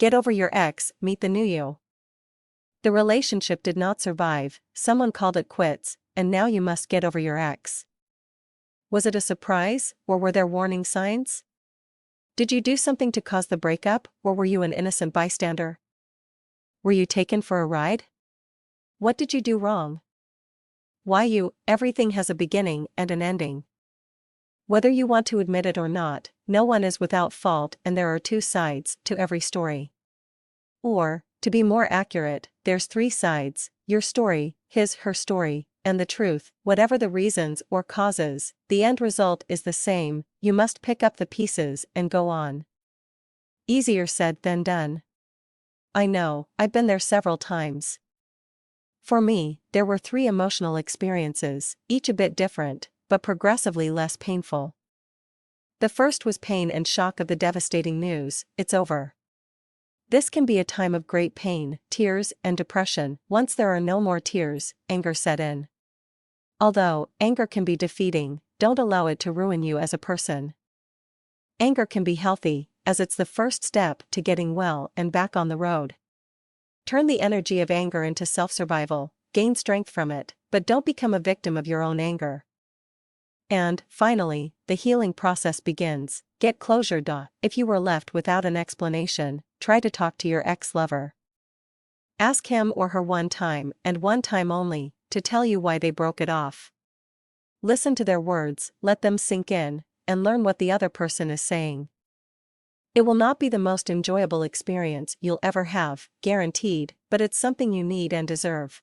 Get over your ex, meet the new you. The relationship did not survive, someone called it quits, and now you must get over your ex. Was it a surprise, or were there warning signs? Did you do something to cause the breakup, or were you an innocent bystander? Were you taken for a ride? What did you do wrong? Why you? Everything has a beginning and an ending. Whether you want to admit it or not, no one is without fault and there are two sides to every story. Or, to be more accurate, there's three sides: your story, his, her story, and the truth. Whatever the reasons or causes, the end result is the same: you must pick up the pieces and go on. Easier said than done. I know, I've been there several times. For me, there were 3 emotional experiences, each a bit different, but progressively less painful. The first was pain and shock of the devastating news: it's over. This can be a time of great pain, tears, and depression. Once there are no more tears, anger set in. Although anger can be defeating, don't allow it to ruin you as a person. Anger can be healthy, as it's the first step to getting well and back on the road. Turn the energy of anger into self-survival, gain strength from it, but don't become a victim of your own anger. And, finally, the healing process begins. Get closure. If you were left without an explanation, try to talk to your ex-lover. Ask him or her one time, and one time only, to tell you why they broke it off. Listen to their words, let them sink in, and learn what the other person is saying. It will not be the most enjoyable experience you'll ever have, guaranteed, but it's something you need and deserve.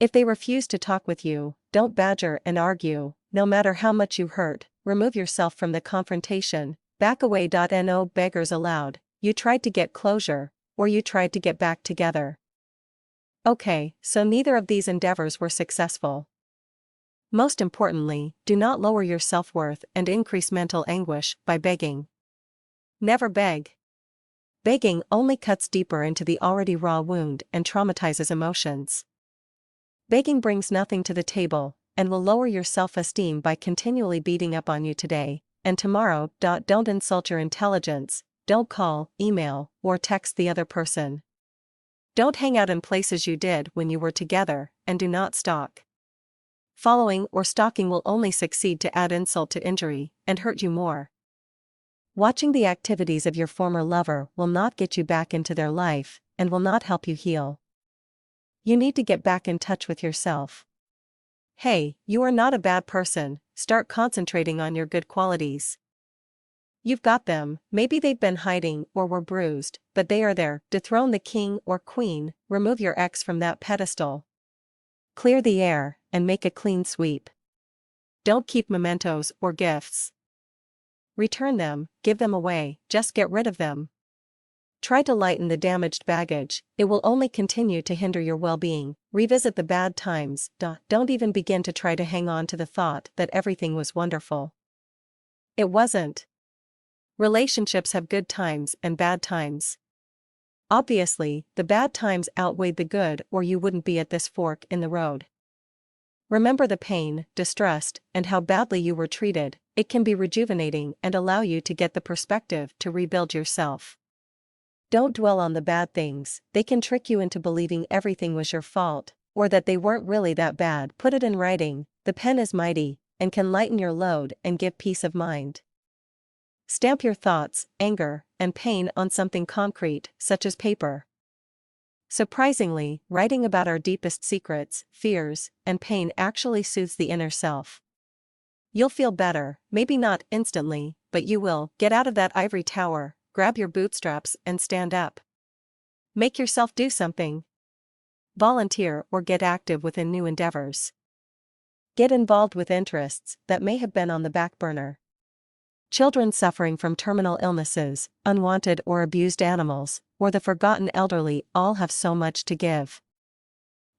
If they refuse to talk with you, don't badger and argue. No matter how much you hurt, remove yourself from the confrontation. Back away. No beggars allowed. You tried to get closure, or you tried to get back together. Okay, so neither of these endeavors were successful. Most importantly, do not lower your self-worth and increase mental anguish by begging. Never beg. Begging only cuts deeper into the already raw wound and traumatizes emotions. Begging brings nothing to the table, and will lower your self-esteem by continually beating up on you today and tomorrow. Don't insult your intelligence, don't call, email, or text the other person. Don't hang out in places you did when you were together, and do not stalk. Following or stalking will only succeed to add insult to injury and hurt you more. Watching the activities of your former lover will not get you back into their life, and will not help you heal. You need to get back in touch with yourself. Hey, you are not a bad person, start concentrating on your good qualities. You've got them, maybe they've been hiding or were bruised, but they are there. Dethrone the king or queen, remove your ex from that pedestal. Clear the air, and make a clean sweep. Don't keep mementos or gifts. Return them, give them away, just get rid of them. Try to lighten the damaged baggage, it will only continue to hinder your well-being. Revisit the bad times. Don't even begin to try to hang on to the thought that everything was wonderful. It wasn't. Relationships have good times and bad times. Obviously, the bad times outweighed the good, or you wouldn't be at this fork in the road. Remember the pain, distress, and how badly you were treated. It can be rejuvenating and allow you to get the perspective to rebuild yourself. Don't dwell on the bad things, they can trick you into believing everything was your fault, or that they weren't really that bad. Put it in writing, the pen is mighty, and can lighten your load and give peace of mind. Stamp your thoughts, anger, and pain on something concrete, such as paper. Surprisingly, writing about our deepest secrets, fears, and pain actually soothes the inner self. You'll feel better, maybe not instantly, but you will. Get out of that ivory tower, grab your bootstraps and stand up. Make yourself do something. Volunteer or get active within new endeavors. Get involved with interests that may have been on the back burner. Children suffering from terminal illnesses, unwanted or abused animals, or the forgotten elderly all have so much to give.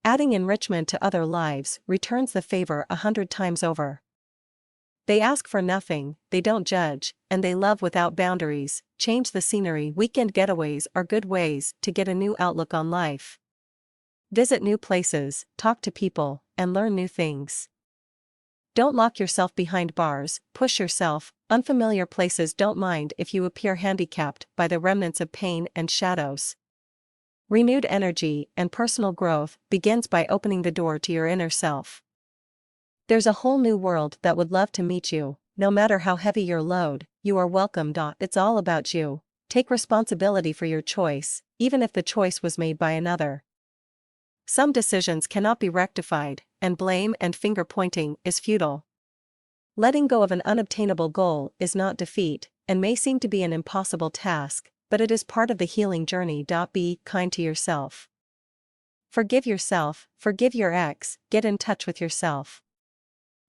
Adding enrichment to other lives returns the favor 100 times over. They ask for nothing, they don't judge, and they love without boundaries. Change the scenery. Weekend getaways are good ways to get a new outlook on life. Visit new places, talk to people, and learn new things. Don't lock yourself behind bars, push yourself. Unfamiliar places don't mind if you appear handicapped by the remnants of pain and shadows. Renewed energy and personal growth begins by opening the door to your inner self. There's a whole new world that would love to meet you. No matter how heavy your load, you are welcome. It's all about you. Take responsibility for your choice, even if the choice was made by another. Some decisions cannot be rectified, and blame and finger pointing is futile. Letting go of an unobtainable goal is not defeat, and may seem to be an impossible task, but it is part of the healing journey. Be kind to yourself. Forgive yourself, forgive your ex, get in touch with yourself.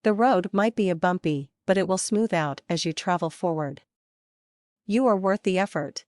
The road might be bumpy, but it will smooth out as you travel forward. You are worth the effort.